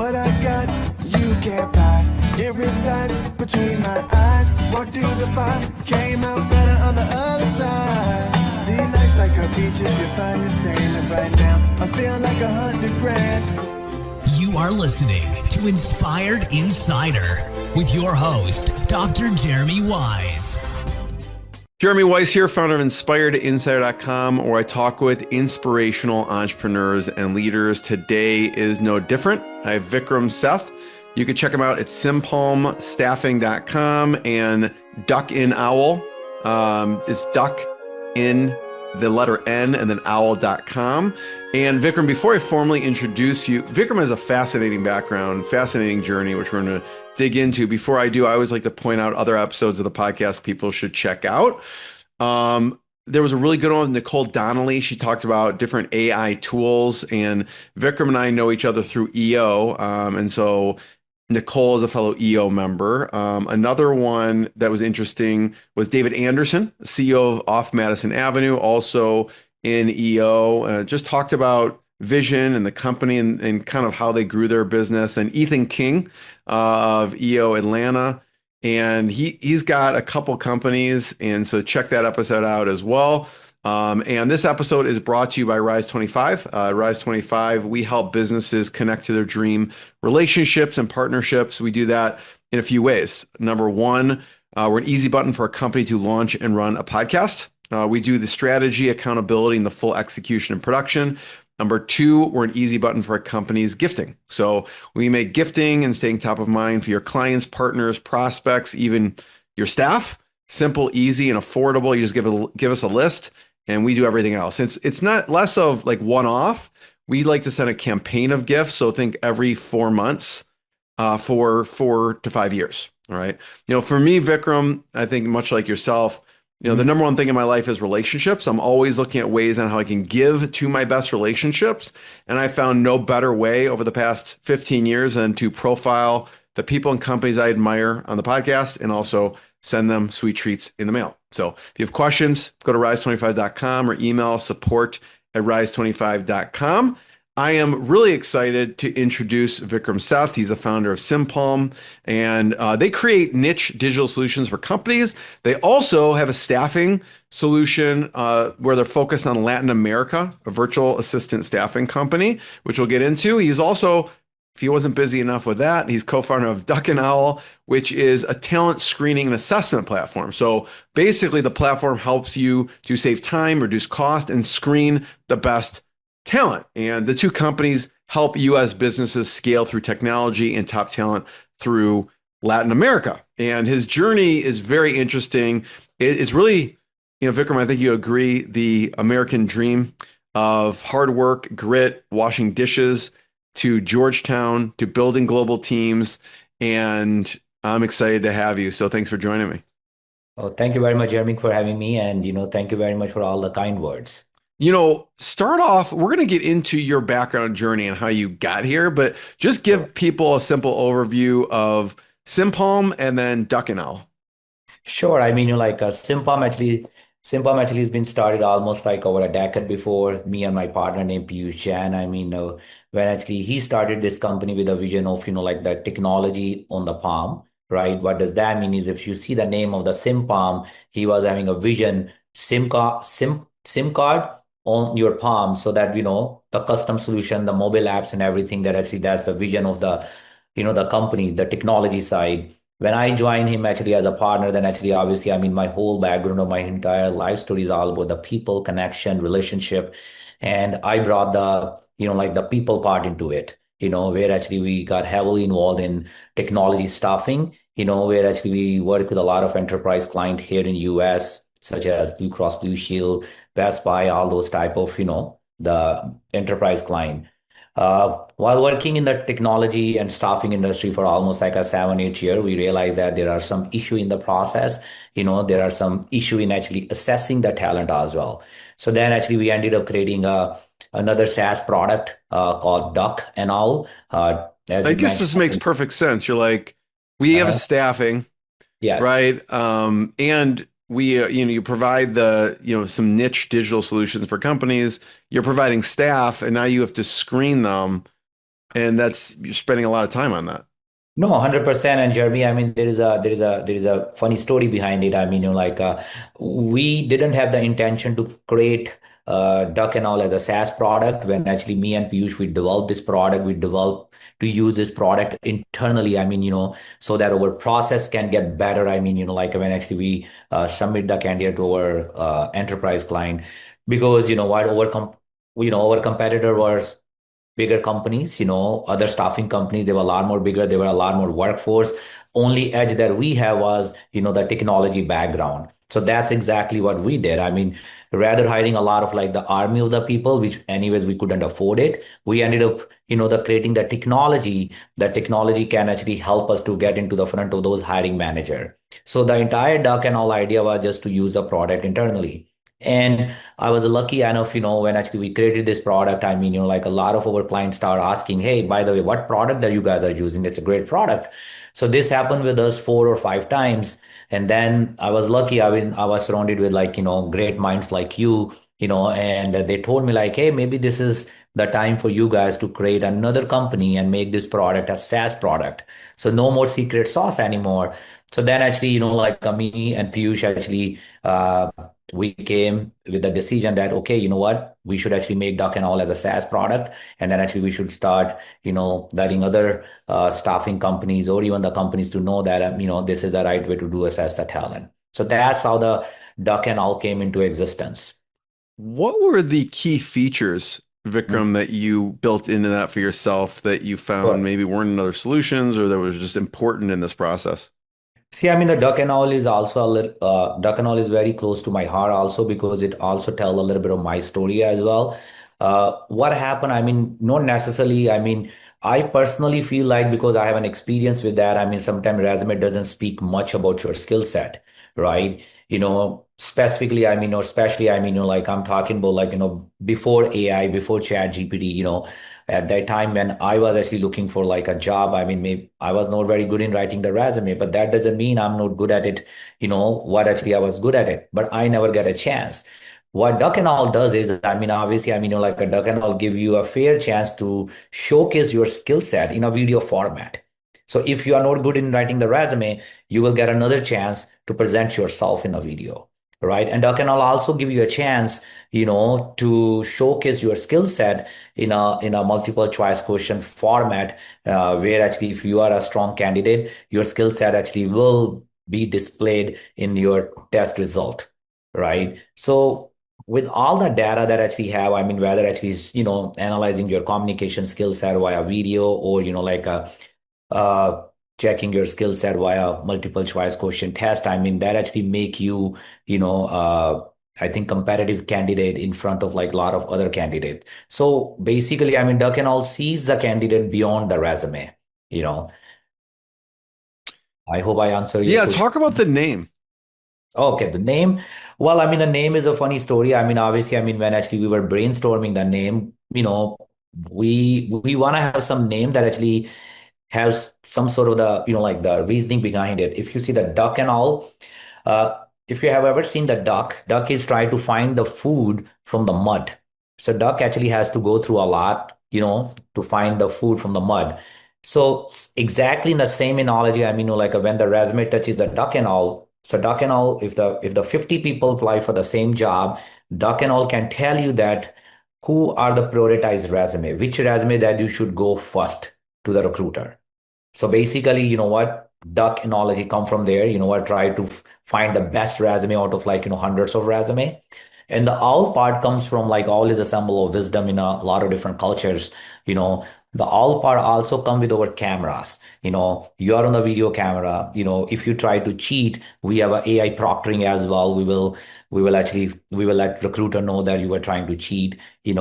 What I got, you can't buy. It resides between my eyes. Walked through the fire, came out better on the other side. See, life's like a beach if you find the sand. And right now, I'm feeling like 100 grand. You are listening to Inspired Insider with your host, Dr. Jeremy Wise. Jeremy Weiss here, founder of InspiredInsider.com, where I talk with inspirational entrepreneurs and leaders. Today is no different. I have Vikram Seth. You can check him out at simpalmstaffing.com and Ducknowl. It's duck in the letter N and then owl.com. And Vikram, before I formally introduce you, Vikram has a fascinating background, fascinating journey, which we're going to dig into. Before I do, I always like to point out other episodes of the podcast people should check out. There was a really good one with Nicole Donnelly. She talked about different AI tools, and Vikram and I know each other through EO. And so Nicole is a fellow EO member. Another one that was interesting was David Anderson, CEO of Off Madison Avenue, also in EO. Just talked about vision and the company and kind of how they grew their business. And Ethan King of EO Atlanta. And he's got a couple companies. And so check that episode out as well. And this episode is brought to you by Rise 25. Rise 25, we help businesses connect to their dream relationships and partnerships. We do that in a few ways. Number one, we're an easy button for a company to launch and run a podcast. We do the strategy, accountability, and the full execution and production. Number two, we're an easy button for a company's gifting. So we make gifting and staying top of mind for your clients, partners, prospects, even your staff. Simple, easy, and affordable. You just give us a list, and we do everything else. It's not less of like one-off. We like to send a campaign of gifts. So think every 4 months for 4 to 5 years. All right. For me, Vikram, I think much like yourself, the number one thing in my life is relationships. I'm always looking at ways on how I can give to my best relationships. And I found no better way over the past 15 years than to profile the people and companies I admire on the podcast and also send them sweet treats in the mail. So if you have questions, go to rise25.com or email support@rise25.com. I am really excited to introduce Vikram Seth. He's the founder of Simpalm, and they create niche digital solutions for companies. They also have a staffing solution where they're focused on Latin America, a virtual assistant staffing company, which we'll get into. He's also, if he wasn't busy enough with that, he's co-founder of Ducknowl, which is a talent screening and assessment platform. So basically, the platform helps you to save time, reduce cost, and screen the best talent. And the two companies help U.S. businesses scale through technology and top talent through Latin America. And his journey is very interesting. It's really, Vikram, I think you agree, the American dream of hard work, grit, washing dishes, to Georgetown, to building global teams. And I'm excited to have you. So thanks for joining me. Oh, thank you very much, Jeremy, for having me. And, thank you very much for all the kind words. Start off, we're going to get into your background journey and how you got here, but just give people a simple overview of Simpalm and then Ducknowl. Sure. I mean, Simpalm actually has been started almost like over a decade before me and my partner named Piyush Jain. I mean, when actually he started this company with a vision of, like the technology on the palm, right? What does that mean is if you see the name of the Simpalm, he was having a vision, SIM card on your palm so that, the custom solution, the mobile apps and everything that actually that's the vision of the, the company, the technology side. When I joined him actually as a partner, then actually, obviously, I mean, my whole background of my entire life story is all about the people, connection, relationship. And I brought the, like the people part into it, where actually we got heavily involved in technology staffing, where actually we work with a lot of enterprise clients here in US, such as Blue Cross Blue Shield, Best Buy, all those type of, the enterprise client. While working in the technology and staffing industry for almost like a 7-8 year, we realized that there are some issue in the process. There are some issue in actually assessing the talent as well. So then actually we ended up creating another SaaS product called Ducknowl. I guess this makes perfect sense. You're like, we have a staffing, yes, right? And we, you provide some niche digital solutions for companies. You're providing staff, and now you have to screen them. and that's you're spending a lot of time on that. No, 100%. And Jeremy, I mean, there is a funny story behind it. I mean, we didn't have the intention to create Duck and All as a SaaS product. When actually me and Piyush, we developed this product, we developed to use this product internally. I mean, so that our process can get better. I mean, when actually we submit the candidate to our enterprise client, because what our competitor was bigger companies, other staffing companies, they were a lot more bigger, they were a lot more workforce. Only edge that we have was, the technology background. So that's exactly what we did. I mean, rather hiring a lot of like the army of the people, which anyways we couldn't afford it, we ended up, the creating the technology. That technology can actually help us to get into the front of those hiring manager. So the entire Duck and All idea was just to use the product internally. And I was lucky enough, when actually we created this product, I mean, like a lot of our clients start asking, hey, by the way, what product that you guys are using? It's a great product. So this happened with us 4 or 5 times. And then I was lucky. I was surrounded with like, great minds like you, and they told me like, hey, maybe this is the time for you guys to create another company and make this product a SaaS product. So no more secret sauce anymore. So then actually, like me and Piyush actually, we came with the decision that, okay, you know what, we should actually make Duck and All as a SaaS product. And then actually we should start, letting other staffing companies or even the companies to know that, this is the right way to do assess the talent. So that's how the Duck and All came into existence. What were the key features, Mm. Vikram, that you built into that for yourself that you found Sure. maybe weren't in other solutions or that was just important in this process? See, I mean, the Duck and All is also a little, Duck and All is very close to my heart also because it also tell a little bit of my story as well. What happened? I mean, not necessarily. I mean, I personally feel like because I have an experience with that, I mean, sometimes resume doesn't speak much about your skill set, right? Specifically, I mean, or especially, I mean, like I'm talking about like, before AI, before Chat GPT, at that time when I was actually looking for like a job, I mean, maybe I was not very good in writing the resume, but that doesn't mean I'm not good at it. What actually I was good at it, but I never get a chance. What Duck and All does is, I mean, obviously, I mean, like a Duck and All give you a fair chance to showcase your skill set in a video format. So if you are not good in writing the resume, you will get another chance to present yourself in a video, right? And Duck and All also give you a chance, to showcase your skill set in a multiple choice question format, where actually if you are a strong candidate, your skill set actually will be displayed in your test result, right? So with all the data that actually have, I mean, whether actually is, analyzing your communication skill set via video or, like a uh, checking your skill set via multiple choice question test, I mean, that actually make you, I think competitive candidate in front of like a lot of other candidates. So basically, I mean, Duck and All sees the candidate beyond the resume. You know, I hope I answer your Yeah, question. talk about the name. Okay, the name. Well, I mean, the name is a funny story. I mean, obviously, I mean, when actually we were brainstorming the name, we want to have some name that actually has some sort of the, like the reasoning behind it. If you see the Duck and All, if you have ever seen the duck is trying to find the food from the mud. So duck actually has to go through a lot, to find the food from the mud. So exactly in the same analogy, I mean, like when the resume touches the Duck and All, so Duck and All, if the 50 people apply for the same job, Duck and All can tell you that who are the prioritized resume, which resume that you should go first to the recruiter. So basically, you know what, duck analogy come from there. You know what, try to find the best resume out of like, hundreds of resume. And the owl part comes from like owl is a symbol of wisdom in a lot of different cultures. You know, the owl part also come with our cameras. You are on the video camera. If you try to cheat, we have a AI proctoring as well. We will let recruiter know that you were trying to cheat, and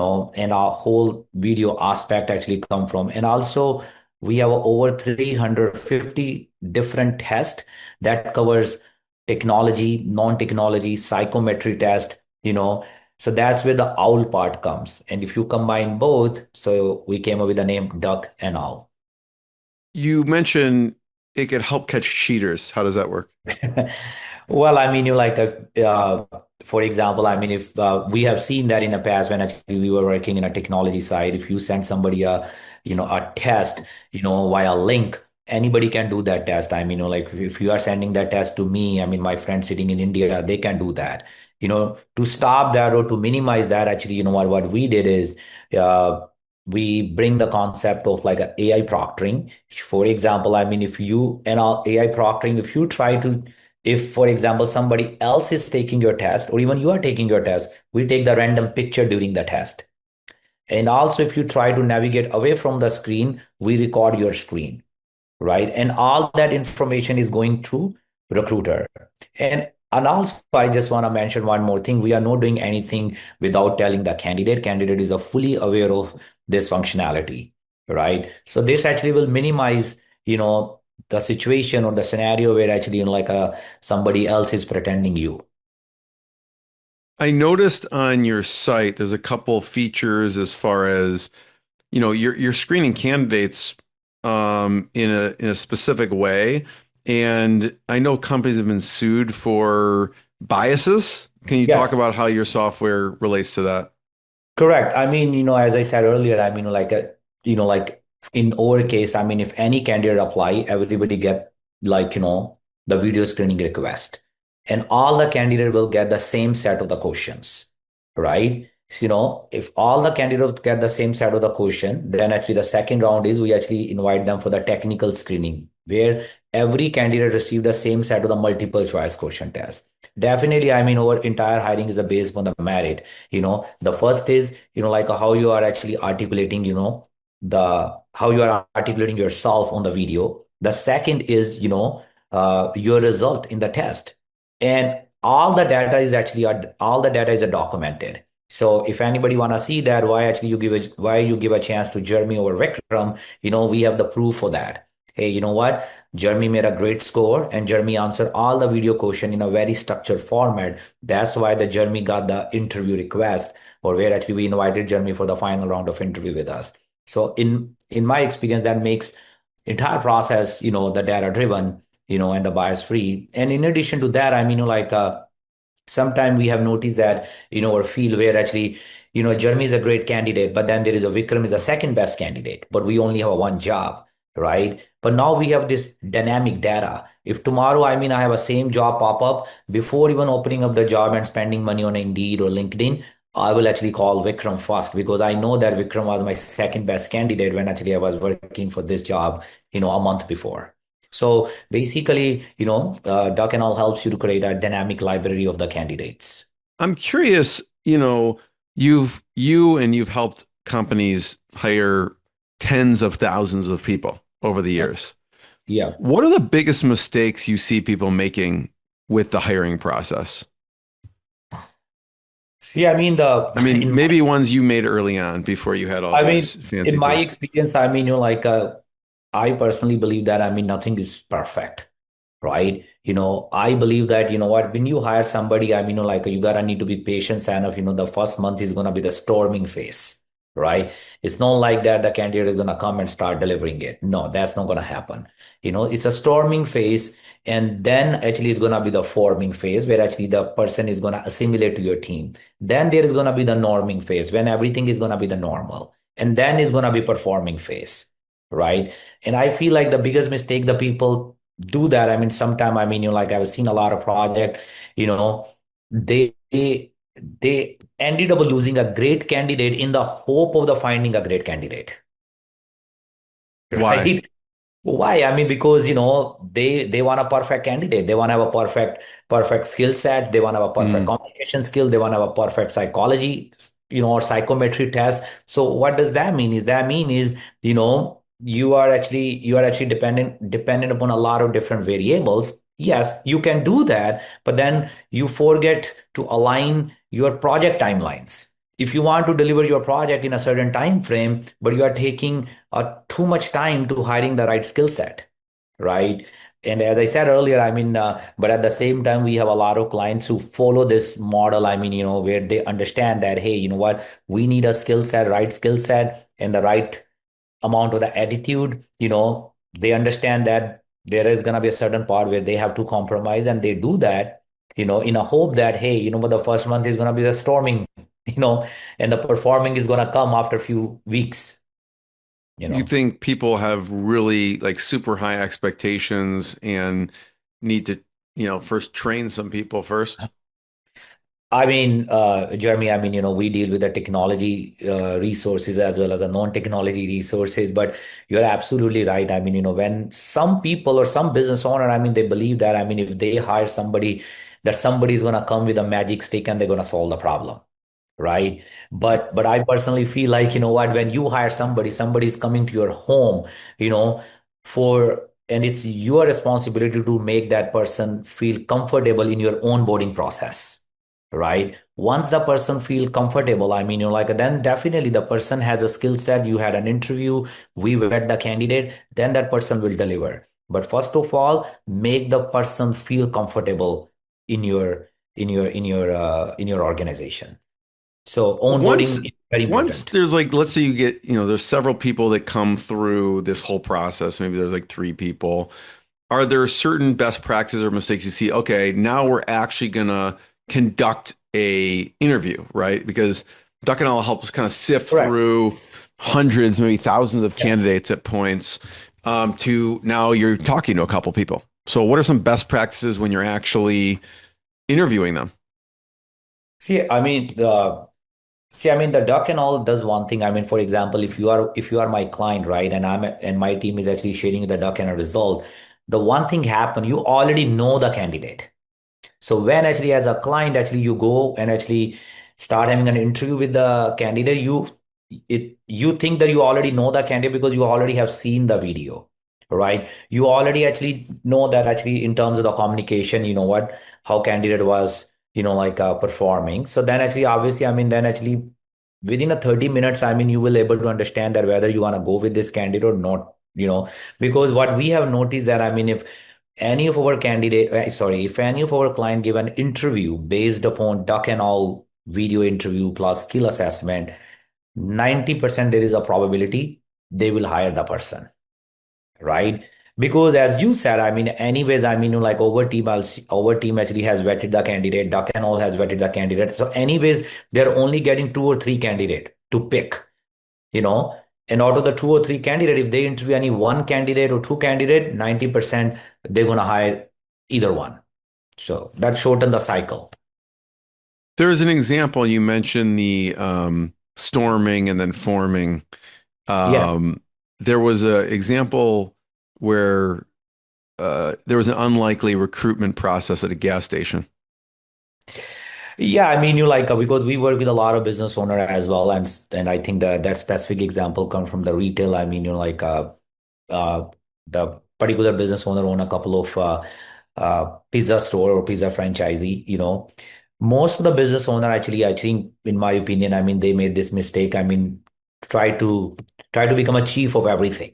our whole video aspect actually come from. And also we have over 350 different tests that covers technology, non-technology, psychometry test, so that's where the owl part comes. And if you combine both, so we came up with the name Duck and Owl. You mentioned it could help catch cheaters. How does that work? Well, I mean, you like, for example, I mean, if we have seen that in the past when actually we were working in a technology side, if you send somebody a test, via link, anybody can do that test. I mean, like if you are sending that test to me, I mean, my friend sitting in India, they can do that. To stop that or to minimize that, actually, what we did is, uh, we bring the concept of like a AI proctoring. For example, I mean, if you and all AI proctoring, if you try to if, for example, somebody else is taking your test, or even you are taking your test, we take the random picture during the test. And also, if you try to navigate away from the screen, we record your screen, right? And all that information is going through recruiter. And also, I just want to mention one more thing. We are not doing anything without telling the candidate. Candidate is a fully aware of this functionality, right? So this actually will minimize, the situation or the scenario where actually, like somebody else is pretending you. I noticed on your site there's a couple features as far as, you're screening candidates in a specific way. And I know companies have been sued for biases. Can you talk Yes. about how your software relates to that? Correct. I mean, as I said earlier, I mean, like in our case, I mean, if any candidate apply, everybody get like, the video screening request, and all the candidate will get the same set of the questions, right? So, if all the candidates get the same set of the question, then actually the second round is we actually invite them for the technical screening, where every candidate receive the same set of the multiple choice question test. Definitely, I mean, our entire hiring is based on the merit. The first is, like how you are actually articulating, the how you are articulating yourself on the video. The second is, your result in the test. And all the data is documented. So if anybody want to see that, why you give a chance to Jeremy or Vikram, we have the proof for that. Hey, you know what? Jeremy made a great score, and Jeremy answered all the video question in a very structured format. That's why the Jeremy got the interview request, or where actually we invited Jeremy for the final round of interview with us. So in my experience, that makes entire process, the data driven, and the bias free. And in addition to that, I mean, sometimes we have noticed that, our field where actually, Jeremy is a great candidate, but then there is a Vikram is a second best candidate, but we only have a one job, right? But now we have this dynamic data. If tomorrow, I mean, I have a same job pop up, before even opening up the job and spending money on Indeed or LinkedIn, I will actually call Vikram first, because I know that Vikram was my second best candidate when actually I was working for this job, a month before. So basically, Ducknowl helps you to create a dynamic library of the candidates. I'm curious, you've helped companies hire tens of thousands of people over the years. Yeah. What are the biggest mistakes you see people making with the hiring process? Yeah, I mean I mean, in my maybe ones you made early on before you had all I these mean in fancy my tools. experience, I mean, I personally believe that, I mean, nothing is perfect, right? I believe that, what, when you hire somebody, I mean, you gotta need to be patient enough. The first month is gonna be the storming phase, right? It's not like that the candidate is gonna come and start delivering it. No, that's not gonna happen. It's a storming phase, and then actually it's gonna be the forming phase where actually the person is gonna assimilate to your team. Then there is gonna be the norming phase when everything is gonna be the normal, and then is gonna be performing phase, right? And I feel like the biggest mistake the people do that. I mean, sometime, I mean, I've seen a lot of project, you know, they they ended up losing a great candidate in the hope of the finding a great candidate, Why? right? Why? I mean, because they want a perfect candidate. They want to have a perfect skill set. They want to have a perfect Mm. communication skill. They want to have a perfect psychology, or psychometry test. So what does that mean? Is you are actually dependent upon a lot of different variables. Yes, you can do that, but then you forget to align your project timelines. If you want to deliver your project in a certain time frame, but you are taking too much time to hiring the right skill set, right? And as I said earlier, I mean, but at the same time, we have a lot of clients who follow this model. I mean, where they understand that, hey, you know what, we need a right skill set, and the right amount of the attitude. They understand that there is going to be a certain part where they have to compromise, and they do that, in a hope that, hey, but the first month is going to be the storming, you know, and the performing is going to come after a few weeks, you You know. think people have really like super high expectations and need to, first train some people first? I mean, Jeremy, I mean, we deal with the technology resources as well as the non-technology resources, but you're absolutely right. I mean, when some people or some business owner, I mean, they believe that, I mean, if they hire somebody, that somebody is going to come with a magic stick and they're going to solve the problem, right? But I personally feel like, what, when you hire somebody, somebody is coming to your home, you know, and it's your responsibility to make that person feel comfortable in your onboarding process, right? Once the person feel comfortable, I mean, like, then definitely the person has a skill set. You had an interview, we vet the candidate, then that person will deliver. But first of all, make the person feel comfortable in your organization. So Once onboarding is very once important. there's like, let's say you get, there's several people that come through this whole process. Maybe there's like three people. Are there certain best practices or mistakes you see? Okay, now we're actually gonna conduct a interview, right? Because Ducknowl helps kind of sift Correct. through hundreds, maybe thousands of Yeah. candidates at points, to now you're talking to a couple people. So what are some best practices when you're actually interviewing them? See, I mean, the duck and all does one thing. I mean, for example, if you are my client, right, and my team is actually sharing the duck and a result, the one thing happen, you already know the candidate. So when actually as a client, actually you go and actually start having an interview with the candidate, you think that you already know the candidate because you already have seen the video, right? You already actually know that actually in terms of the communication, how candidate was, like performing. So then actually, obviously, I mean, then actually within a 30 minutes, I mean, you will able to understand that whether you want to go with this candidate or not, because what we have noticed that, I mean, if any of our client give an interview based upon duck and all video interview plus skill assessment, 90% there is a probability they will hire the person, right? Because as you said, I mean, anyways, I mean, like our team actually has vetted the candidate, duck and all has vetted the candidate. So anyways, they're only getting two or three candidate to pick, you know, and out of the two or three candidate, if they interview any one candidate or two candidate, 90% they're going to hire either one. So that shorten the cycle. There's an example. You mentioned the storming and then forming. Yeah. There was an example where there was an unlikely recruitment process at a gas station. Yeah, I mean, because we work with a lot of business owner as well, and I think that specific example come from the retail. I mean, uh, the particular business owner own a couple of pizza store or pizza franchisee. Most of the business owner actually, I think, in my opinion, I mean, they made this mistake. I mean, try to try to become a chief of everything,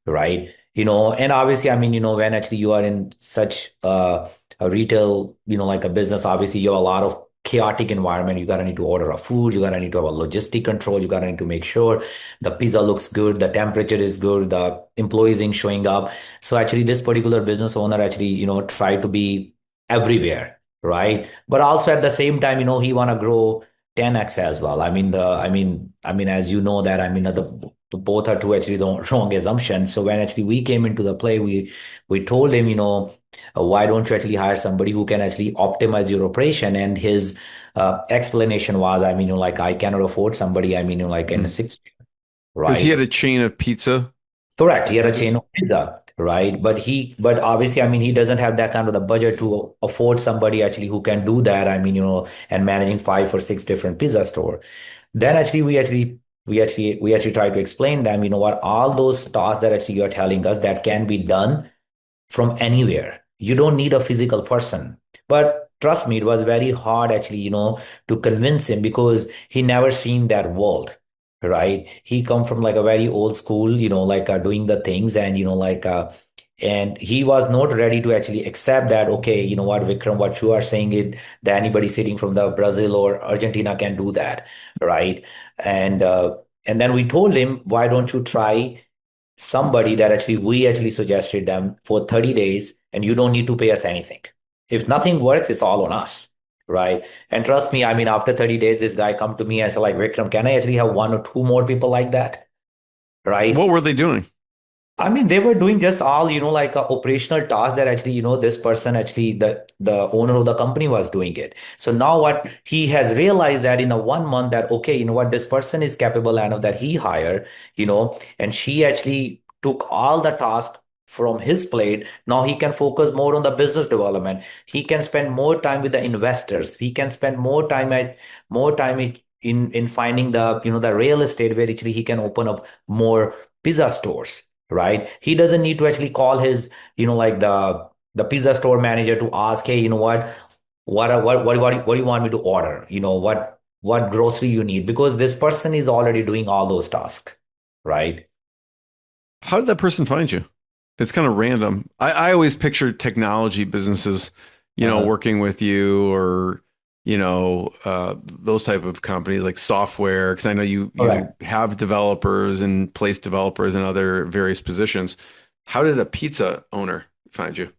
right? And obviously, I mean, when actually you are in such a retail, like a business, obviously you have a lot of chaotic environment. You gotta need to order a food, you gotta need to have a logistic control, you gotta need to make sure the pizza looks good, the temperature is good, the employees in showing up. So actually this particular business owner actually, try to be everywhere, right? But also at the same time, he wanna grow 10x as well. I mean, as you know that, I mean, both are two actually the wrong assumptions. So when actually we came into the play, we told him, why don't you actually hire somebody who can actually optimize your operation? And his explanation was, I mean, like I cannot afford somebody. I mean, like in a Because six, he right? had a chain of pizza Correct. He had a chain places. of pizza, right? But obviously, I mean, he doesn't have that kind of the budget to afford somebody actually who can do that. I mean, and managing five or six different pizza store. Then actually, we actually try to explain them, what, all those tasks that actually you're telling us that can be done from anywhere. You don't need a physical person. But trust me, it was very hard actually, to convince him because he never seen that world, right? He come from like a very old school, like doing the things and, and he was not ready to actually accept that, okay, you know what, Vikram, what you are saying it, that anybody sitting from the Brazil or Argentina can do that, right? And then we told him, why don't you try somebody that actually we actually suggested them for 30 days, and you don't need to pay us anything. If nothing works, it's all on us, right? And trust me, I mean, after 30 days, this guy come to me and said, like, Vikram, can I actually have one or two more people like that? What Right? were they doing? I mean, they were doing just all, like a operational task that actually, this person actually, the owner of the company was doing it. So now what he has realized that in a 1 month that, okay, what, this person is capable enough that he hired, and she actually took all the task from his plate. Now he can focus more on the business development. He can spend more time with the investors. He can spend more time in finding the, the real estate where actually he can open up more pizza stores, right? He doesn't need to actually call his, like the pizza store manager to ask, hey, what do you want me to order? What grocery you need? Because this person is already doing all those tasks, right? How did that person find you? It's kind of random. I always picture technology businesses, Uh-huh. working with you or, those type of companies like software, because I know you Correct. have developers and place developers in other various positions. How did a pizza owner find you?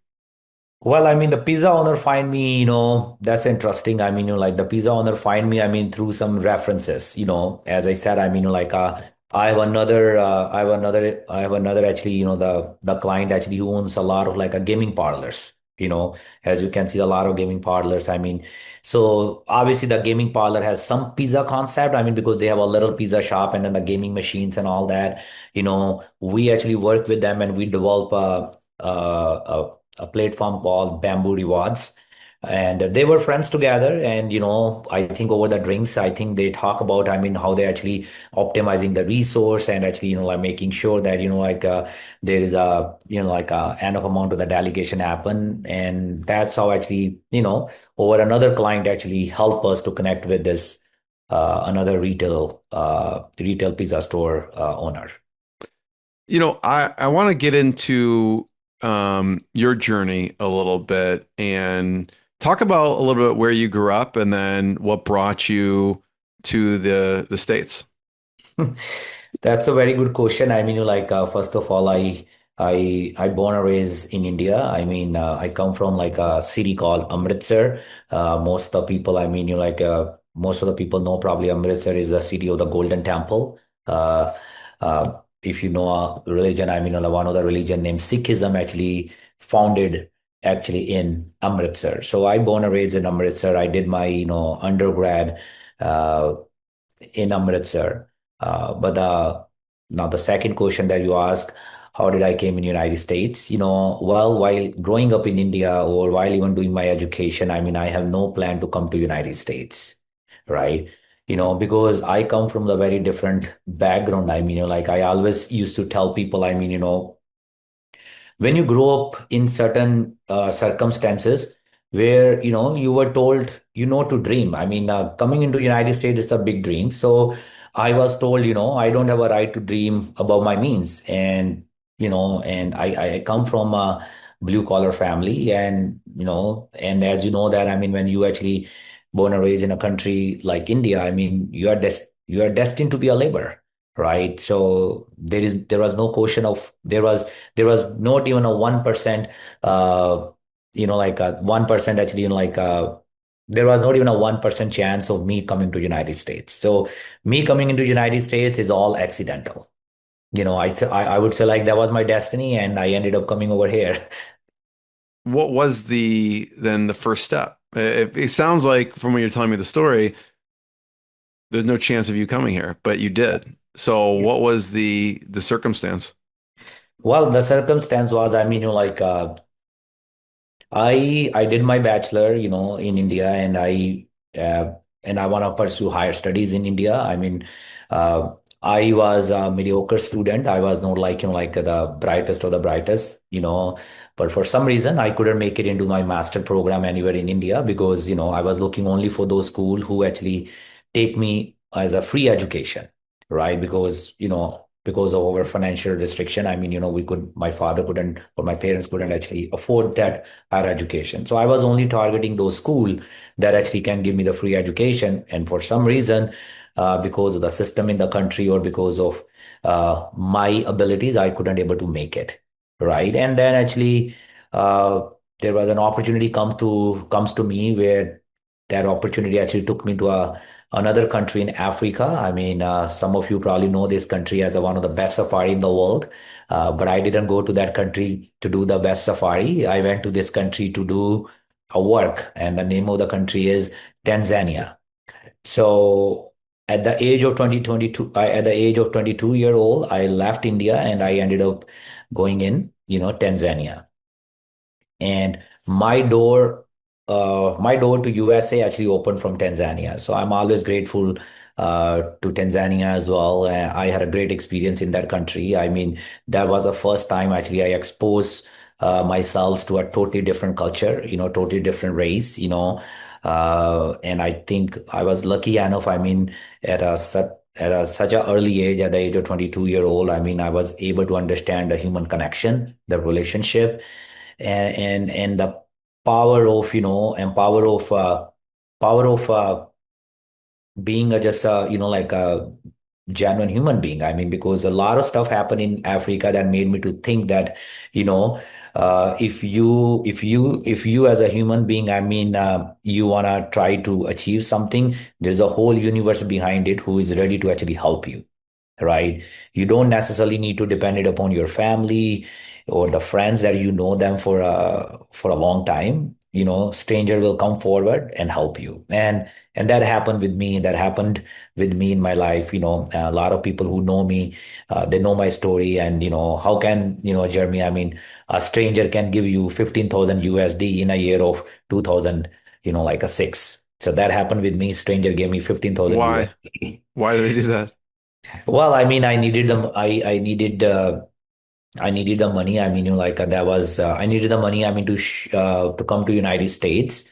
Well, I mean, the pizza owner find me, that's interesting. I mean, like the pizza owner find me, I mean, through some references, as I said, I mean, like, I have another actually, the client actually who owns a lot of like a gaming parlors, as you can see, a lot of gaming parlors. I mean, so obviously the gaming parlor has some pizza concept. I mean, because they have a little pizza shop and then the gaming machines and all that, we actually work with them and we develop a platform called Bamboo Rewards. And they were friends together. And, I think over the drinks, I think they talk about, I mean, how they actually optimizing the resource and actually, like making sure that, like there is a, like enough amount of the delegation happen. And that's how actually, over another client actually help us to connect with this another retail pizza store owner. I want to get into your journey a little bit and talk about a little bit where you grew up and then what brought you to the States. That's a very good question. I mean, like first of all, I born and raised in India. I mean, I come from like a city called Amritsar. Most of the people, I mean, most of the people know probably Amritsar is the city of the Golden Temple. If you know a religion, I mean, one of the religion named Sikhism actually founded actually in Amritsar. So I born and raised in Amritsar. I did my, undergrad. Uh, in Amritsar. But now the second question that you ask, how did I came in United States? Well, while growing up in India or while even doing my education, I mean, I have no plan to come to United States, right? Because I come from a very different background. I mean, like I always used to tell people, I mean, when you grow up in certain circumstances where you were told to dream. I mean, coming into United States is a big dream. So I was told, I don't have a right to dream above my means. And I come from a blue collar family. And as you know that, I mean, when you actually born and raised in a country like India, I mean, you are destined to be a laborer, right? So there was no question of there was not even a 1%, like a 1% actually, there was not even a 1% chance of me coming to United States. So me coming into United States is all accidental. I would say like that was my destiny and I ended up coming over here. What was the first step? It sounds like from when you're telling me the story, there's no chance of you coming here, but you did. So what was the circumstance? Well, the circumstance was, I mean, I did my bachelor, in India, and I want to pursue higher studies in India. I mean, uh, I was a mediocre student. I was not like like the brightest of the brightest, but for some reason I couldn't make it into my master program anywhere in India because I was looking only for those school who actually take me as a free education, right? Because of our financial restriction. I mean, my father couldn't or my parents couldn't actually afford that higher education. So I was only targeting those school that actually can give me the free education. And for some reason, because of the system in the country or because of my abilities, I couldn't able to make it, right? And then actually, uh, there was an opportunity comes to me where that opportunity actually took me to another country in Africa. I mean, some of you probably know this country as one of the best safari in the world, but I didn't go to that country to do the best safari. I went to this country to do a work, and the name of the country is Tanzania. So at the age of 2022, at the age of 22-year old, I left India and I ended up going in, Tanzania. And my door to USA actually opened from Tanzania. So I'm always grateful to Tanzania as well. I had a great experience in that country. I mean, that was the first time actually I exposed myself to a totally different culture, totally different race, and I think I was lucky enough. I mean, such an early age, at the age of 22-year old, I mean, I was able to understand the human connection, the relationship, and the power of and power of being just like a genuine human being. I mean, because a lot of stuff happened in Africa that made me to think that you know if you as a human being, I mean, you want to try to achieve something, there's a whole universe behind it who is ready to actually help you, right? You don't necessarily need to depend it upon your family or the friends that you know them for a long time. Stranger will come forward and help you. And that happened with me. That happened with me in my life. A lot of people who know me, they know my story. And how can Jeremy? I mean, a stranger can give you 15,000 USD in a year of 2000, like a six. So that happened with me. Stranger gave me 15,000 Why? USD. Why do they do that? Well, I mean, I needed them. I needed the money. I mean, that was I needed the money. I mean, to come to United States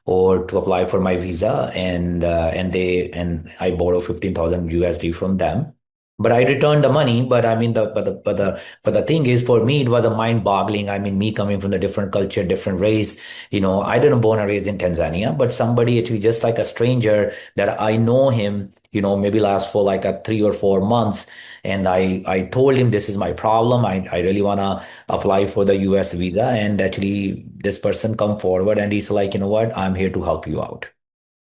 or to apply for my visa, and I borrowed 15,000 USD from them. But I returned the money. But I mean, the thing is, for me, it was a mind-boggling. I mean, me coming from a different culture, different race. I didn't born and raised in Tanzania, but somebody actually just like a stranger that I know him. Maybe last for like a 3 or 4 months, and I told him this is my problem. I really want to apply for the US visa. And actually, this person come forward and he's like, you know what? I'm here to help you out.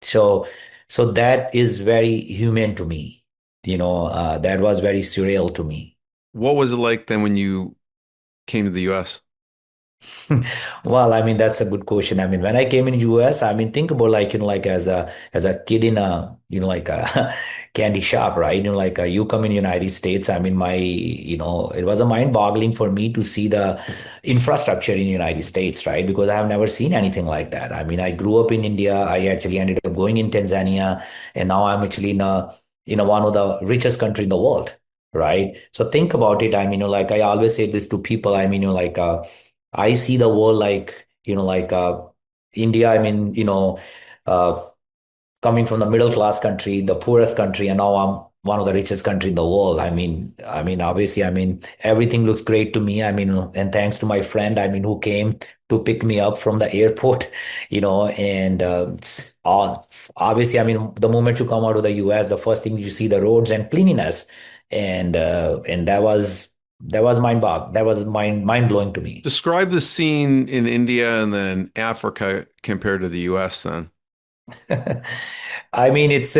So, so that is very human to me. That was very surreal to me. What was it like then when you came to the US? Well, I mean, that's a good question. I mean, when I came in US, I mean, think about like, like as a kid in a, like a candy shop, right? Like you come in United States. I mean, it was a mind-boggling for me to see the infrastructure in United States, right? Because I have never seen anything like that. I mean, I grew up in India. I actually ended up going in Tanzania, and now I'm actually in one of the richest country in the world, right? So think about it. I mean, like I always say this to people. I mean, like I see the world like, like India, I mean, uh, coming from the middle class country, the poorest country, and now I'm one of the richest country in the world. Obviously, I mean, everything looks great to me. I mean, and thanks to my friend, I mean, who came to pick me up from the airport, and obviously, I mean, the moment you come out of the US, the first thing you see the roads and cleanliness, and that was mind blowing to me. Describe the scene in India and then Africa compared to the US then. I mean, it's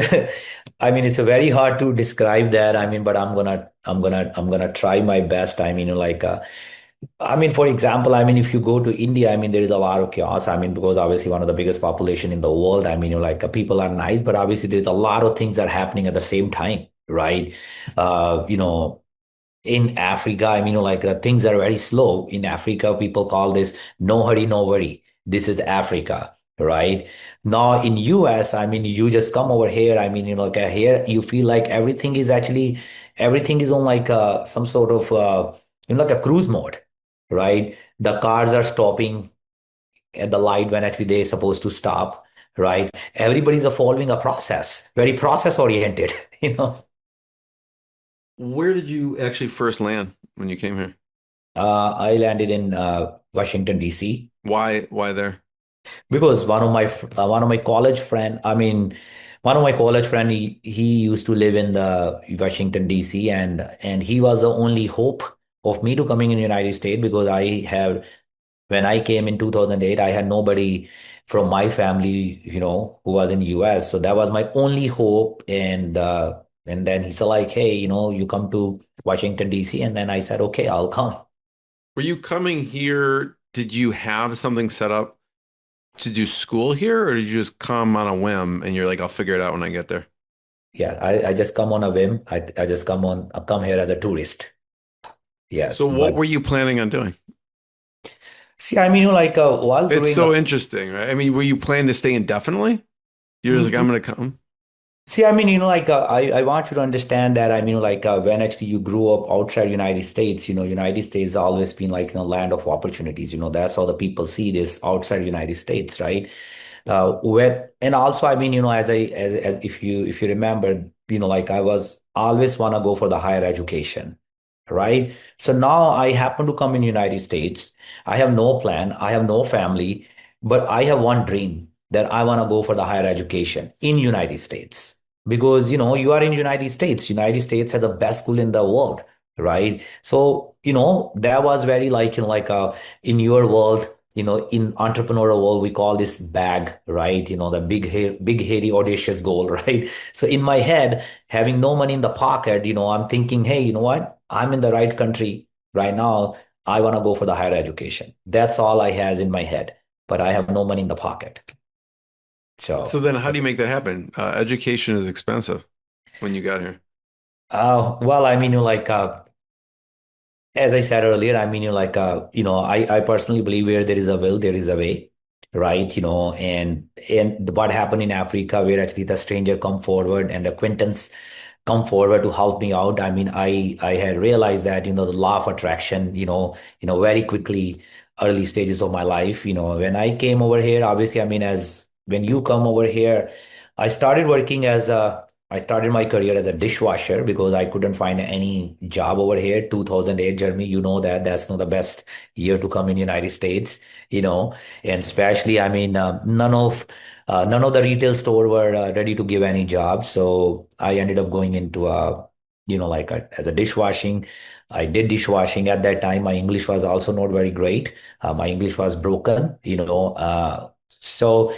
I mean, it's a very hard to describe that. I mean, but I'm gonna try my best. I mean, like I mean, for example, I mean, if you go to India, I mean, there is a lot of chaos. I mean, because obviously one of the biggest population in the world. I mean, like people are nice, but obviously there's a lot of things that are happening at the same time, right? Uh, you know, in Africa, I mean, like things are very slow. In Africa, people call this no hurry, no worry. This is Africa, right? Now in US, I mean, you just come over here. I mean, like here, you feel like everything is on like some sort of like a cruise mode, right? The cars are stopping at the light when actually they're supposed to stop, right? Everybody's following a process, very process oriented, you know. Where did you actually first land when you came here? I landed in Washington, D.C. Why there? because one of my college friend, I mean, one of my college friend, he used to live in the Washington DC, and he was the only hope of me to coming in the United States because I have when I came in 2008, I had nobody from my family, who was in US. So that was my only hope. And then he said like, hey, you come to Washington DC, and then I said, okay, I'll come. Were you coming here? Did you have something set up to do school here, or did you just come on a whim and you're like, I'll figure it out when I get there? Yeah, I just come on a whim. I just I come here as a tourist. So Yes, what but were you planning on doing? see, I mean, while It's growing so up, interesting, right? I mean, were you planning to stay indefinitely? You're just like, I'm gonna come. see, I mean, I want you to understand that, I mean, when actually you grew up outside United States, United States has always been like, land of opportunities. That's how the people see this outside United States, right? And also, I mean, as if you remember, I was always want to go for the higher education, right? So now I happen to come in United States. I have no plan. I have no family, but I have one dream that I want to go for the higher education in United States because you are in United States. United States has the best school in the world, right? So that was very like in your world. In entrepreneurial world, we call this bag, right? The big, hairy, audacious goal, right? So in my head, having no money in the pocket, I'm thinking, hey, you know what? I'm in the right country right now. I want to go for the higher education. That's all I has in my head, but I have no money in the pocket. So So, then how do you make that happen? Education is expensive when you got here. well, I mean, as I said earlier, I mean, I personally believe where there is a will, there is a way, right? And what happened in Africa, where actually the stranger come forward and acquaintance come forward to help me out. I mean, I had realized that the law of attraction, very quickly, early stages of my life. When I came over here, obviously, I mean, as when you come over here, I started working as a I started my career as a dishwasher because I couldn't find any job over here. 2008, Jeremy, that that's not the best year to come in United States, and especially, I mean, none of the retail store were ready to give any jobs. So I ended up going into as a dishwashing. I did dishwashing at that time. My English was also not very great. My English was broken, so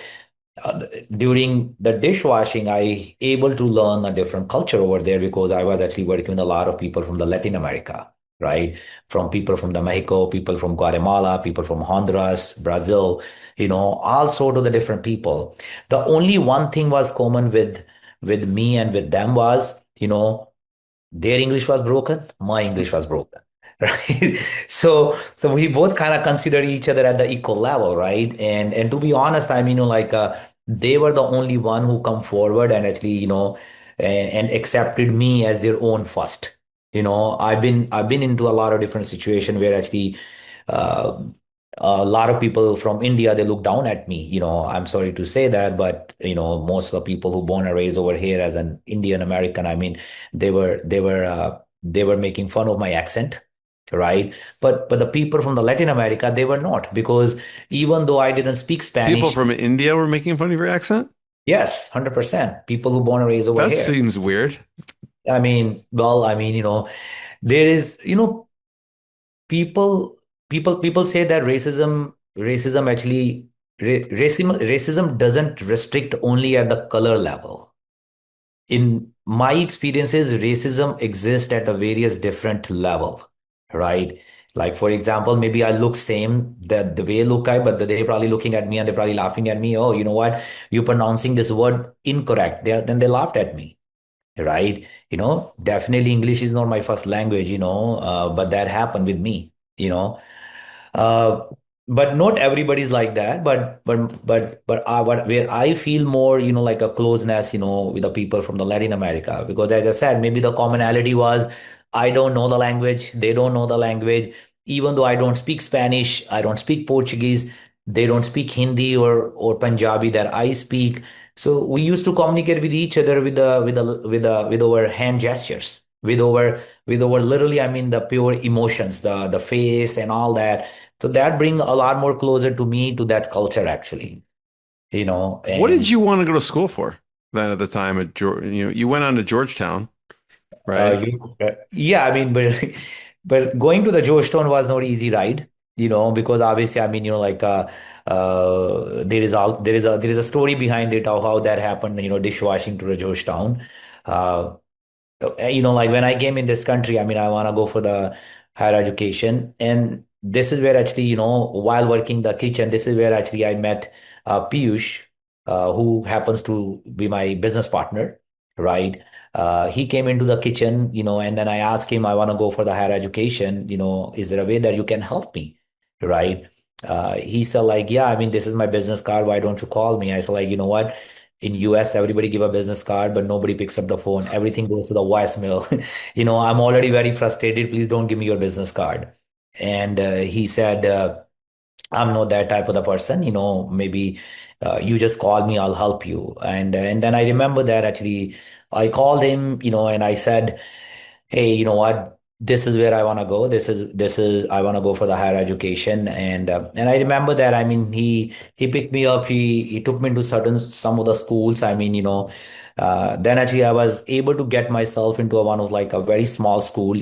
uh, during the dishwashing, I able to learn a different culture over there because I was actually working with a lot of people from the Latin America, right? From people from the Mexico, people from Guatemala, people from Honduras, Brazil, all sort of the different people. The only one thing was common with me and with them was, their English was broken, my English was broken. Right. So we both kind of consider each other at the equal level, right? And to be honest, I mean, they were the only one who come forward and actually, and accepted me as their own first. I've been into a lot of different situations where actually uh, a lot of people from India, they look down at me. I'm sorry to say that, but most of the people who born and raised over here as an Indian American, I mean, they were making fun of my accent, right? But the people from the Latin America, they were not because even though I didn't speak People Spanish, from India were making fun of your accent? yes, 100% people who born and raised over That here. seems weird. I mean, well, I mean, there is, people people say that racism actually racism doesn't restrict only at the color level. In my experiences, racism exists at a various different level, right? Like for example, maybe I look same the way I look I, but they're probably looking at me and they're probably laughing at me. Oh, you know what? You're pronouncing this word incorrect. Then they laughed at me, right? Definitely English is not my first language, but that happened with me, uh, but not everybody's like that. But where I feel more, like a closeness, with the people from the Latin America, because as I said, maybe the commonality was I don't know the language, they don't know the language. Even though I don't speak Spanish, I don't speak Portuguese, they don't speak Hindi or Punjabi that I speak. So we used to communicate with each other with our hand gestures, with our literally, I mean, the pure emotions, the face and all that. So that bring a lot more closer to me to that culture actually, What did and you want to go to school for? then at the time at you went on to Georgetown, right? Yeah, I mean, but but going to the Georgetown was not easy ride, because obviously, I mean, there is a story behind it of how that happened, dishwashing to the Georgetown. Uh, like when I came in this country, I mean, I want to go for the higher education. And this is where actually, while working the kitchen, this is where actually I met Piyush, who happens to be my business partner, right? He came into the kitchen, and then I asked him, I want to go for the higher education, is there a way that you can help me, right? He said like, yeah, I mean, this is my business card. Why don't you call me? I said like, you know what? In US, everybody give a business card, but nobody picks up the phone. Everything goes to the voicemail. I'm already very frustrated. Please don't give me your business card. And he said, I'm not that type of the person. Maybe you just call me, I'll help you. And then I remember that actually I called him, and I said, hey, you know what? This is where I want to go. This is I want to go for the higher education. And I remember that. I mean, he picked me up. He took me to some of the schools. I mean, then actually I was able to get myself into one of like a very small school.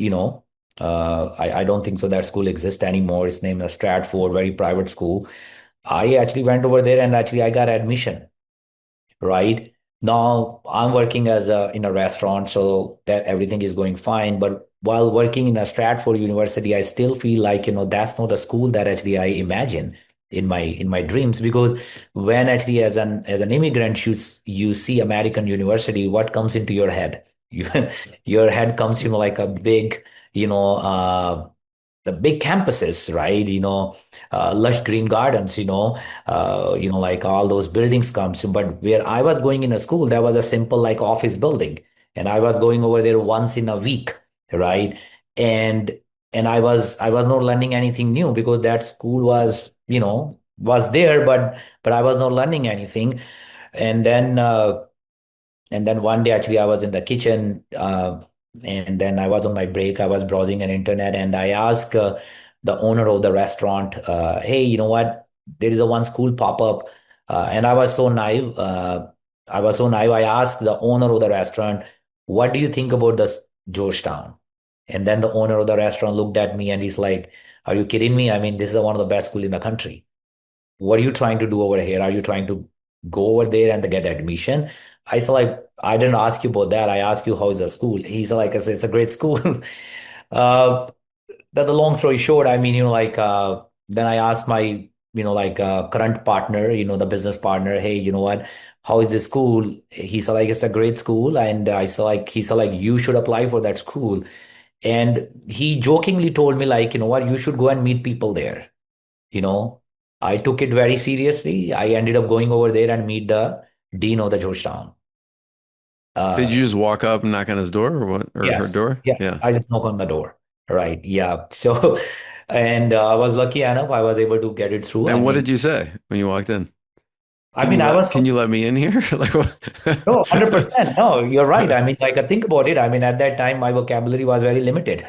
I don't think so that school exists anymore. Its name is Stratford, very private school. I actually went over there and actually I got admission, right? Now I'm working as in a restaurant, so that everything is going fine. But while working in a Stratford University, I still feel like, that's not the school that actually I imagine in my dreams. Because when actually as an immigrant, you see American university, what comes into your head? You, your head comes, like a big, you know, the big campuses, right? Lush green gardens, like all those buildings comes. But where I was going in a school, there was a simple like office building, and I was going over there once in a week, right? And and I was not learning anything new because that school was there, but I was not learning anything. And then one day, actually, I was in the kitchen, and then I was on my break. I was browsing an internet, and I asked the owner of the restaurant, "Hey, you know what? There is a one school pop up," and I was so naive. I asked the owner of the restaurant, "What do you think about this Georgetown?" And then the owner of the restaurant looked at me, and he's like, "Are you kidding me? I mean, this is one of the best school in the country. What are you trying to do over here? Are you trying to go over there and get admission?" I said, like, I didn't ask you about that. I asked you, how is the school? He's like, I said, it's a great school. uh, the long story short, I mean, then I asked my, current partner, the business partner, hey, you know what? How is this school? He said, like, it's a great school. And he said, like, you should apply for that school. And he jokingly told me, like, you know what? You should go and meet people there. You know, I took it very seriously. I ended up going over there and meet the dean of the Georgetown. Did Uh, you just walk up and knock on his door or what, or her yes, door? yeah, Yeah. I just knock on the door. Right, yeah. So, and I was lucky enough, I was able to get it through. I And what mean, did you say when you walked in? I mean, I was Can so. you let me in here? Like what? No, 100%. No, you're right. I mean, like, I think about it. I mean, at that time, my vocabulary was very limited,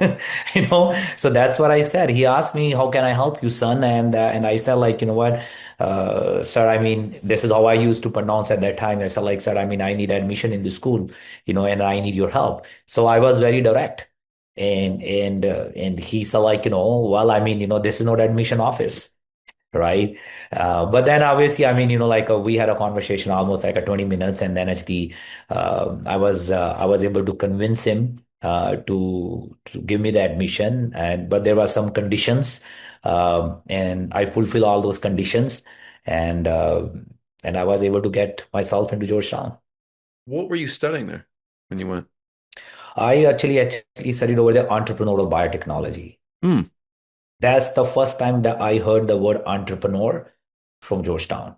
So that's what I said. He asked me, "How can I help you, son?" And I said, like, you know what, sir. I mean, this is how I used to pronounce at that time. I said, like, sir, I mean, I need admission in the school, and I need your help. So I was very direct, and he said, like, well, I mean, this is not admission office, right? But then obviously, I mean, we had a conversation almost like a 20 minutes, and then actually, I was able to convince him to give me the admission, and but there were some conditions, and I fulfill all those conditions, and uh, and I was able to get myself into Georgetown. What were you studying there when you went? I actually studied over the entrepreneurial biotechnology. Hmm. That's the first time that I heard the word entrepreneur from Georgetown,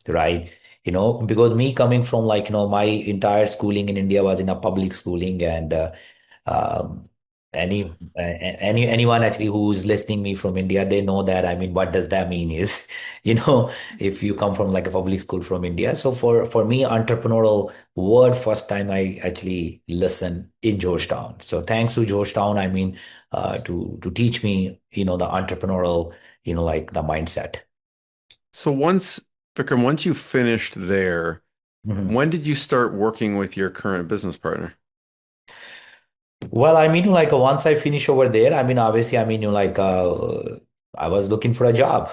right? Because me coming from, like, my entire schooling in India was in a public schooling, and um, anyone actually who's listening me from India, they know that. I mean, what does that mean is, if you come from like a public school from India. So for me, entrepreneurial word first time I actually listened in Georgetown. So thanks to Georgetown, I mean, to teach me, the entrepreneurial, like the mindset. So once, Vikram, once you finished there, Mhm. When did you start working with your current business partner? Well, I mean, like once I finish over there, I mean, obviously, I mean, I was looking for a job,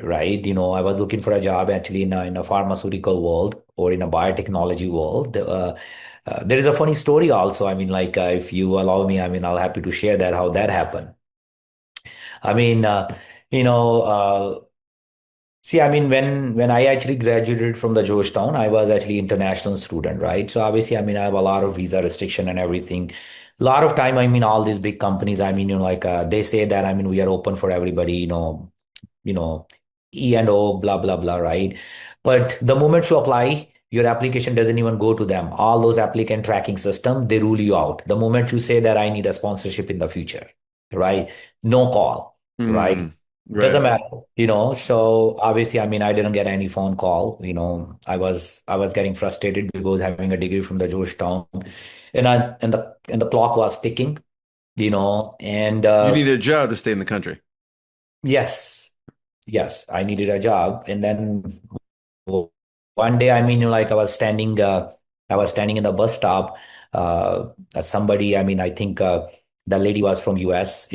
right? I was looking for a job actually in a pharmaceutical world or in a biotechnology world. There is a funny story also. I mean, like if you allow me, I mean, I'll happy to share that how that happened. I mean, you know, see, I mean, when I actually graduated from the Georgetown, I was actually international student, right? So obviously, I mean, I have a lot of visa restriction and everything. A lot of time, I mean, all these big companies, I mean, like they say that, I mean, we are open for everybody, you know, E and O, blah, blah, blah, right? But the moment you apply, your application doesn't even go to them. All those applicant tracking system, they rule you out. The moment you say that I need a sponsorship in the future, right? No call, right? Mm, Doesn't right. matter, so obviously, I mean, I didn't get any phone call. I was getting frustrated because having a degree from the Georgetown, and the clock was ticking, and You needed a job to stay in the country. yes, yes, I needed a job. And then one day, I mean, like I was standing in the bus stop. Somebody, I mean, I think the lady was from US,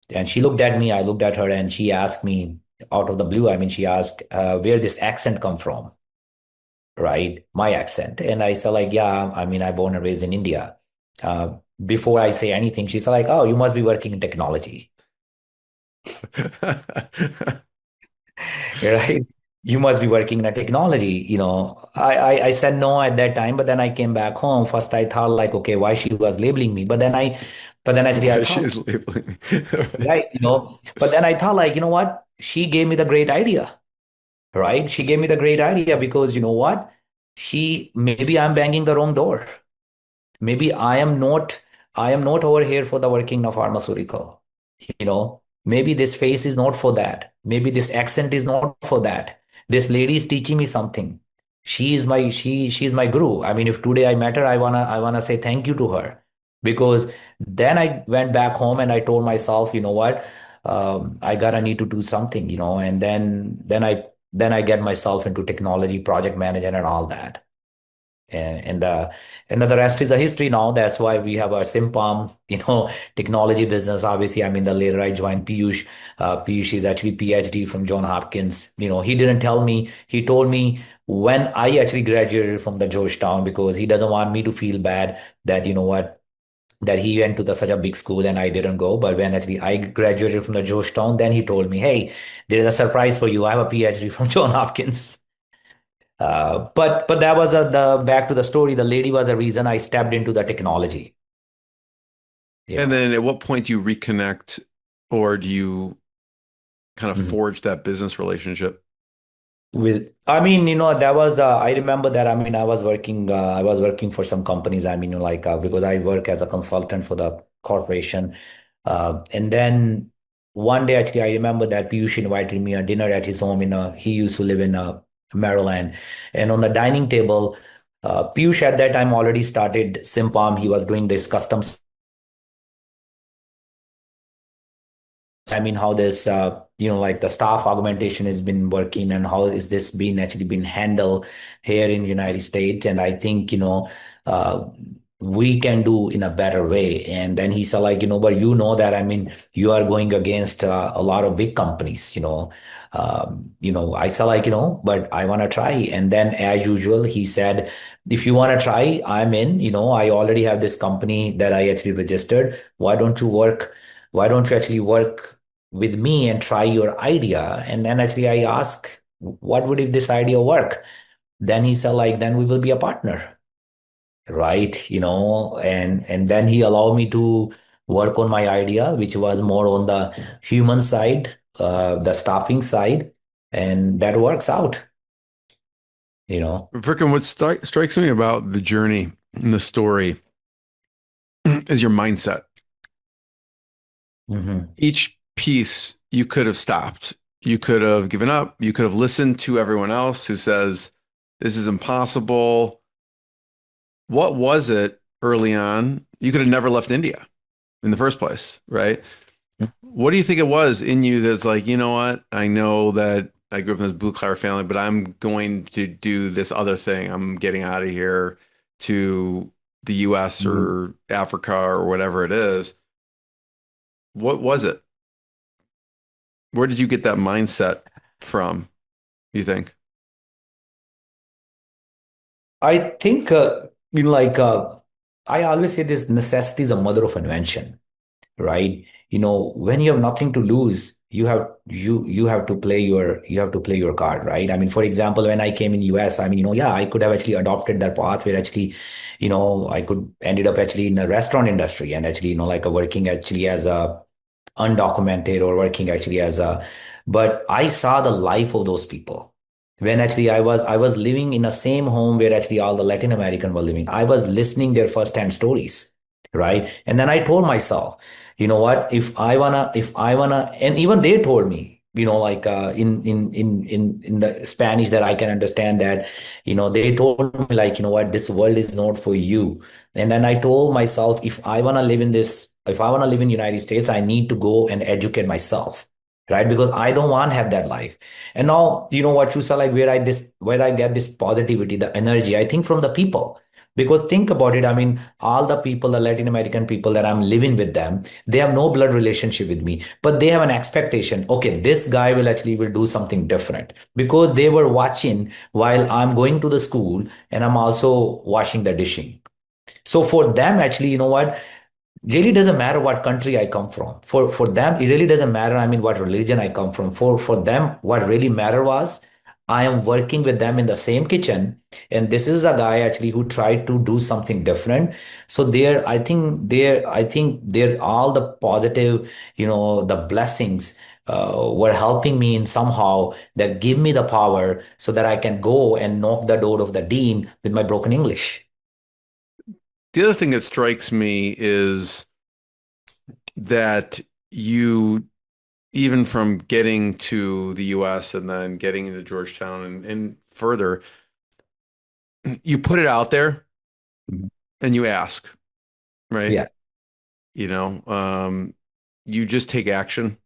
and she looked at me. I looked at her, and she asked me out of the blue. I mean, she asked where this accent come from, right? My accent, and I said like, yeah, I mean, I born and raised in India. Before I say anything, she said like, oh, you must be working in technology. Right? You must be working in a technology. I said no at that time, but then I came back home. First, I thought like, okay, why she was labeling me? But then actually I Why she thought, is labeling me. Right. right, but then I thought like, you know what? She gave me the great idea, right? She gave me the great idea because you know what? Maybe I'm banging the wrong door. Maybe I am not over here for the working of pharmaceutical. Maybe this face is not for that. Maybe this accent is not for that. This lady is teaching me something. She's my guru. I mean, if today I met her, I wanna say thank you to her. Because then I went back home and I told myself, you know what? I gotta need to do something, and then I get myself into technology, project management and all that. And the rest is a history now. That's why we have our Simpalm, technology business. Obviously, I mean, the later I joined Piyush. Piyush is actually PhD from John Hopkins. He didn't tell me. He told me when I actually graduated from the Georgetown because he doesn't want me to feel bad that, that he went to such a big school and I didn't go. But when actually I graduated from the Georgetown, then he told me, hey, there is a surprise for you. I have a PhD from John Hopkins. But that was the back to the story. The lady was a reason I stepped into the technology. You And know. then at what point do you reconnect or do you kind of Mhm. forge that business relationship? I mean, that was I remember that. I mean, I was working for some companies. I mean, like because I work as a consultant for the corporation, and then one day actually I remember that Piyush invited me a dinner at his home. He used to live in Maryland, and on the dining table, Piyush at that time already started Simpalm. He was doing this custom. I mean, how this, like the staff augmentation has been working and how is this being actually been handled here in the United States. And I think, uh, we can do in a better way. And then he said like, but that, I mean, you are going against a lot of big companies, I said like, but I want to try. And then as usual, he said, if you want to try, I'm in, I already have this company that I actually registered. Why don't you actually work with me and try your idea? And then actually I ask, what would if this idea work? Then he said like, then we will be a partner, right? And then he allowed me to work on my idea, which was more on the human side, the staffing side, and that works out, you know. Vikram, what strikes me about the journey and the story is your mindset. Hmm. Each piece you could have stopped. You could have given up. You could have listened to everyone else who says, this is impossible. What was it early on? You could have never left India in the first place, right? What do you think it was in you that's like, you know what? I know that I grew up in this blue collar family, but I'm going to do this other thing. I'm getting out of here to the US Mhm. or Africa or whatever it is. What was it? Where did you get that mindset from, you think? I think, I always say this necessity is a mother of invention, right? When you have nothing to lose, you have to play your card, right? I mean, for example, when I came in US, I mean, yeah, I could have actually adopted that path where actually, I could ended up actually in the restaurant industry and actually, working actually as a undocumented or working actually as a, but I saw the life of those people when actually I was living in the same home where actually all the Latin American were living. I was listening their firsthand stories, right? And then I told myself, you know what, if I wanna, and even they told me, in the Spanish that I can understand that, they told me like, what, this world is not for you. And then I told myself, if I want to live in United States, I need to go and educate myself, right? Because I don't want to have that life. And now, you know what, Chusa, like where I get this positivity, the energy, I think from the people. Because think about it, I mean, all the people, the Latin American people that I'm living with them, they have no blood relationship with me, but they have an expectation. Okay, this guy will do something different because they were watching while I'm going to the school and I'm also washing the dishing. So for them, actually, you know what? Really doesn't matter what country I come from. For them, it really doesn't matter. I mean, what religion I come from. For them, what really mattered was I am working with them in the same kitchen, and this is a guy actually who tried to do something different. So there, all the positive, the blessings were helping me in somehow that give me the power so that I can go and knock the door of the dean with my broken English. The other thing that strikes me is that you, even from getting to the US and then getting into Georgetown and further, you put it out there Mhm. and you ask, right? Yeah. You know, you just take action.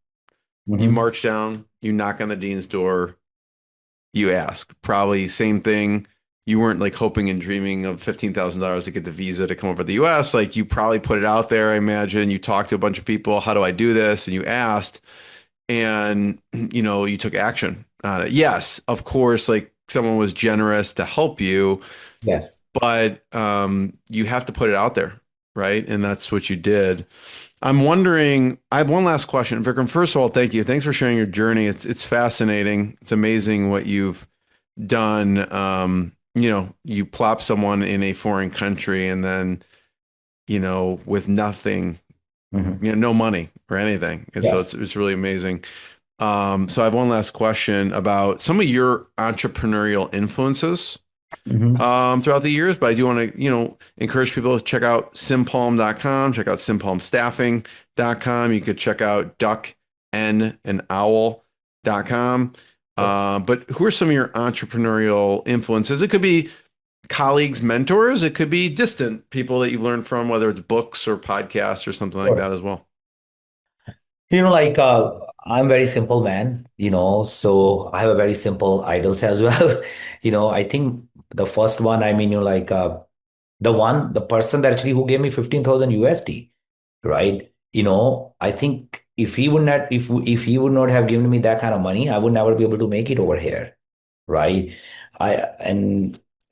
You Hmm. march down, you knock on the dean's door, you ask. Probably same thing. You weren't like hoping and dreaming of $15,000 to get the visa to come over to the US. Like you probably put it out there, I imagine. You talked to a bunch of people, how do I do this? And you asked, and you took action on it. Yes, of course, like someone was generous to help you, Yes. but you have to put it out there, right? And that's what you did. I'm wondering, I have one last question. Vikram, first of all, thank you. Thanks for sharing your journey. It's fascinating. It's amazing what you've done. You plop someone in a foreign country and then, with nothing, Hmm. no money or anything. And so Yes. it's really amazing. So I have one last question about some of your entrepreneurial influences Hmm. throughout the years, but I do want to, encourage people to check out simpalm.com, check out simpalmstaffing.com. You could check out ducknowl.com. But who are some of your entrepreneurial influences? It could be colleagues, mentors, it could be distant people that you've learned from, whether it's books or podcasts or something like Sure. that as well. I'm very simple man, so I have a very simple idols as well. I think the first one, I mean, the person that actually who gave me 15,000 USD, right? I think if he would not have given me that kind of money, I would never be able to make it over here, right? I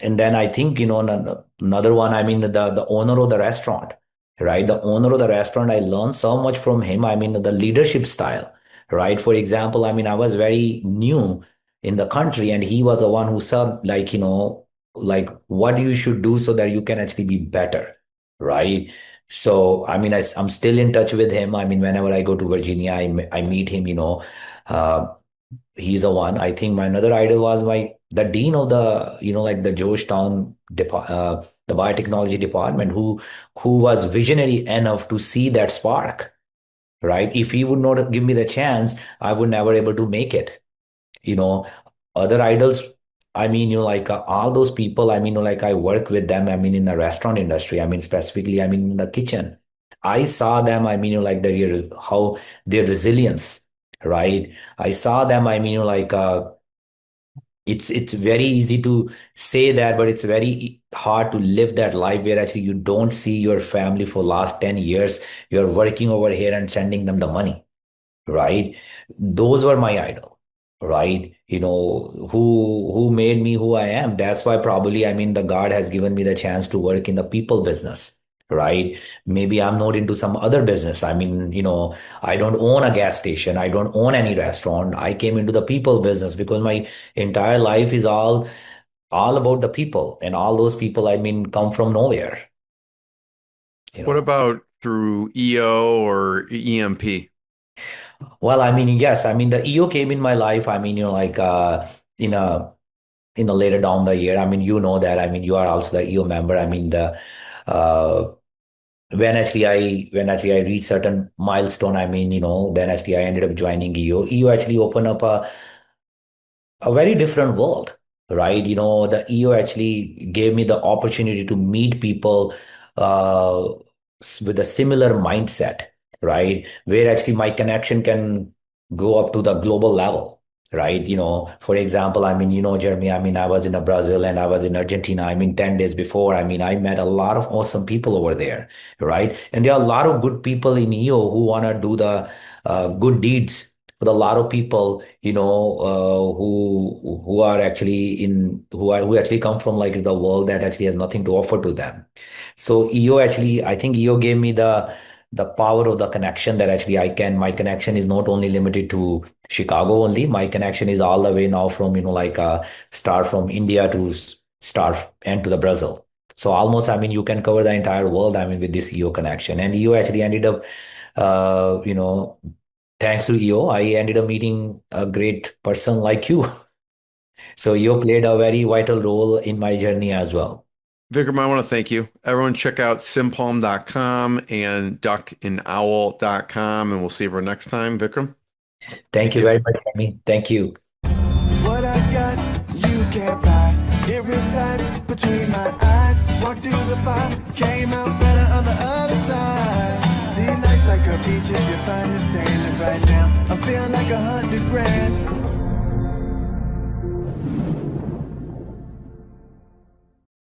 and then I think another one. I mean the owner of the restaurant, right? The owner of the restaurant. I learned so much from him. I mean the leadership style, right? For example, I mean I was very new in the country, and he was the one who said like like what you should do so that you can actually be better, right? So I mean I'm still in touch with him. I mean whenever I go to Virginia, I meet him. Uh, he's the one. I think my another idol was the dean of the Georgetown the biotechnology department who was visionary enough to see that spark, right? If he would not give me the chance, I would never able to make it. You know, other idols. I mean, all those people. I mean, like I work with them. I mean, in the restaurant industry. I mean, specifically. I mean, in the kitchen. I saw them. I mean, like how their resilience, right? I saw them. I mean, It's very easy to say that, but it's very hard to live that life where actually you don't see your family for last 10 years. You're working over here and sending them the money, right? Those were my idol, right? Who made me who I am. That's why probably, I mean, the God has given me the chance to work in the people business, right? Maybe I'm not into some other business. I mean, I don't own a gas station. I don't own any restaurant. I came into the people business because my entire life is all about the people, and all those people, I mean, come from nowhere, you What know. about through EO or EMP? Well, I mean, yes, I mean the EO came in my life. I mean, in a later down the year. I mean, you know that. I mean, you are also the EO member. I mean, the uh, when actually I reached certain milestone. I mean, then actually I ended up joining EO. EO actually opened up a very different world, right? The EO actually gave me the opportunity to meet people uh, with a similar mindset, right? Where actually my connection can go up to the global level, right? For example, I mean, Jeremy, I mean, I was in Brazil and I was in Argentina. I mean, 10 days before, I mean, I met a lot of awesome people over there, right? And there are a lot of good people in EO who want to do the good deeds with a lot of people, who are actually who actually come from like the world that actually has nothing to offer to them. So EO actually, I think EO gave me the power of the connection that actually my connection is not only limited to Chicago only. My connection is all the way now from, start from India to start and to the Brazil. So almost, I mean, you can cover the entire world, I mean, with this EO connection. And EO actually ended up, uh, you know, thanks to EO, I ended up meeting a great person like you. So EO played a very vital role in my journey as well. Vikram, I want to thank you. Everyone check out simpalm.com and duckinowl.com, and we'll see you next time. Vikram, Thank thank you you. very much, Sammy. Thank you. What I got, you can't buy. It resides between my eyes. Walked through the fire, came out better on the other side. See, life's like a beach if you find the sand. And right now, I'm feeling like 100 grand.